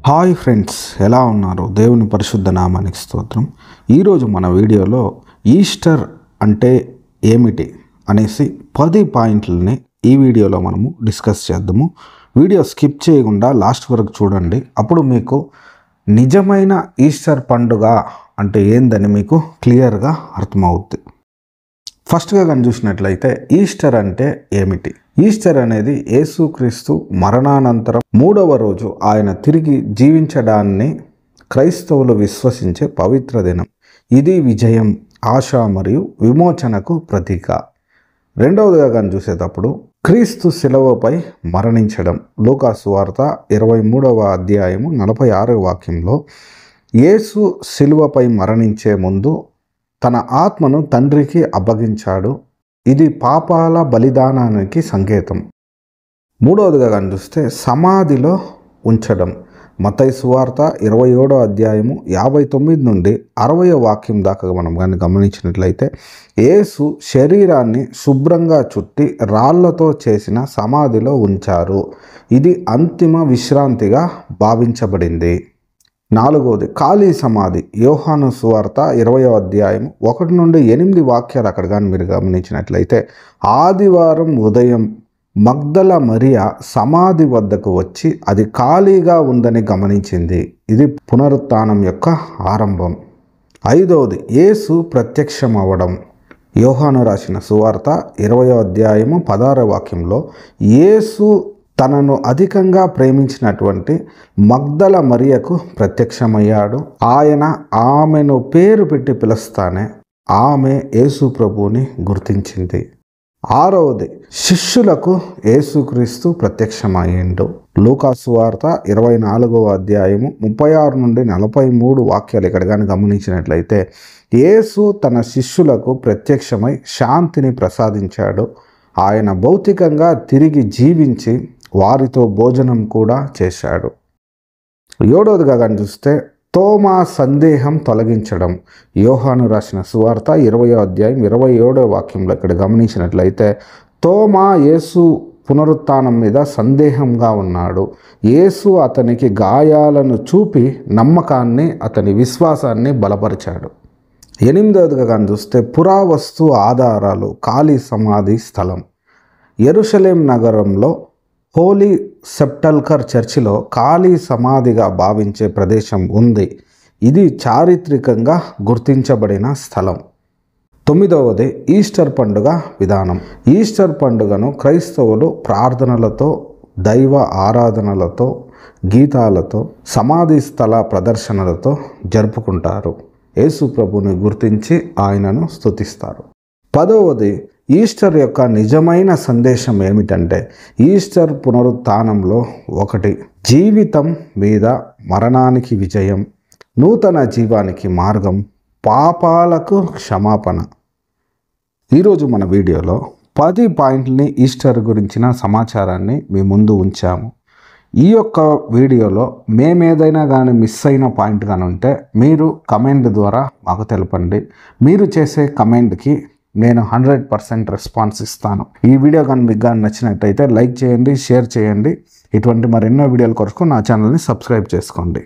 Hi friends, ఎలా ఉన్నారు? దేవుని పరిశుద్ధ నామానికి స్తోత్రం. ఈరోజు మన వీడియోలో ఈస్టర్ అంటే ఏమిటి అనేసి 10 పాయింట్లని ఈ వీడియోలో మనము డిస్కస్ చేద్దాము. వీడియో స్కిప్ చేయకుండా లాస్ట్ వరకు చూడండి. అప్పుడు మీకు నిజమైన ఈస్టర్ పండుగ అంటే ఏందని మీకు క్లియర్గా అర్థమవుద్ది. ఫస్ట్గా కానీ చూసినట్లయితే ఈస్టర్ అంటే ఏమిటి? ఈస్టర్ అనేది యేసుక్రీస్తు మరణానంతరం 3వ రోజు ఆయన తిరిగి జీవించడాన్ని క్రైస్తవులు విశ్వసించే పవిత్ర దినం. ఇది విజయం, ఆశ మరియు విమోచనకు ప్రతీక. రెండవదిగా కానీ చూసేటప్పుడు క్రీస్తు శిలువపై మరణించడం. లూకా సువార్త 23వ అధ్యాయము 46వ వాక్యంలో యేసు శిలువపై మరణించే ముందు తన ఆత్మను తండ్రికి అప్పగించాడు. ఇది పాపాల బలిదానానికి సంకేతం. మూడవదిగా కానీ చూస్తే సమాధిలో ఉంచడం. మత్తయి సువార్త 27వ అధ్యాయము 59 నుండి 60వ వాక్యం దాకా మనం కానీ గమనించినట్లయితే యేసు శరీరాన్ని శుభ్రంగా చుట్టి రాళ్లతో చేసిన సమాధిలో ఉంచారు. ఇది అంతిమ విశ్రాంతిగా భావించబడింది. నాలుగవది ఖాళీ సమాధి. యోహాను సువార్త 20వ అధ్యాయం 1 నుండి 8 వాక్యాలు అక్కడ కానీ మీరు గమనించినట్లయితే ఆదివారం ఉదయం మగ్దల మరియ సమాధి వద్దకు వచ్చి అది ఖాళీగా ఉందని గమనించింది. ఇది పునరుత్థానం యొక్క ఆరంభం. ఐదవది యేసు ప్రత్యక్షం అవ్వడం. యోహాను రాసిన సువార్త 20వ అధ్యాయము 16వ వాక్యంలో యేసు తనను అధికంగా ప్రేమించినటువంటి మగ్దల మరియకు ప్రత్యక్షమయ్యాడు. ఆయన ఆమెను పేరు పెట్టి పిలుస్తానే ఆమె యేసు ప్రభువుని గుర్తించింది. ఆరవది శిష్యులకు యేసుక్రీస్తు ప్రత్యక్షమయ్యిండు. లూకా సువార్త 24వ అధ్యాయము 36 నుండి 43 వాక్యాలు ఇక్కడ కానీ గమనించినట్లయితే యేసు తన శిష్యులకు ప్రత్యక్షమై శాంతిని ప్రసాదించాడు. ఆయన భౌతికంగా తిరిగి జీవించి వారితో భోజనం కూడా చేశాడు. ఏడవదిగా కానీ చూస్తే తోమా సందేహం తొలగించడం. యోహాను రాసిన సువార్త 20వ అధ్యాయం 27వ వాక్యంలో ఇక్కడ గమనించినట్లయితే తోమా యేసు పునరుత్థానం మీద సందేహంగా ఉన్నాడు. యేసు అతనికి గాయాలను చూపి నమ్మకాన్ని, అతని విశ్వాసాన్ని బలపరిచాడు. ఎనిమిదవదిగా కానీ చూస్తే పురావస్తు ఆధారాలు. ఖాళీ సమాధి స్థలం. యెరూషలేం నగరంలో హోలీ సెప్టల్కర్ చర్చిలో ఖాళీ సమాధిగా భావించే ప్రదేశం ఉంది. ఇది చారిత్రకంగా గుర్తించబడిన స్థలం. తొమ్మిదవది ఈస్టర్ పండుగ విధానం. ఈస్టర్ పండుగను క్రైస్తవులు ప్రార్థనలతో, దైవ ఆరాధనలతో, గీతాలతో, సమాధి స్థల ప్రదర్శనలతో జరుపుకుంటారు. యేసు ప్రభుని గుర్తించి ఆయనను స్తుతిస్తారు. పదవది ఈస్టర్ యొక్క నిజమైన సందేశం ఏమిటంటే ఈస్టర్ పునరుత్థానంలో 1 జీవితం మీద మరణానికి విజయం, నూతన జీవానికి మార్గం, పాపాలకు క్షమాపణ. ఈరోజు మన వీడియోలో 10 పాయింట్లని ఈస్టర్ గురించిన సమాచారాన్ని మీ ముందు ఉంచాము. ఈ యొక్క వీడియోలో మేమేదైనా కానీ మిస్ అయిన పాయింట్ కానీ ఉంటే మీరు కమెంట్ ద్వారా మాకు తెలపండి. మీరు చేసే కమెంట్కి నేను 100% రెస్పాన్స్ ఇస్తాను. ఈ వీడియో కానీ మీకు కానీ నచ్చినట్టయితే లైక్ చేయండి, షేర్ చేయండి. ఇటువంటి మరెన్నో వీడియోల కొరకు నా ఛానల్ని సబ్స్క్రైబ్ చేసుకోండి.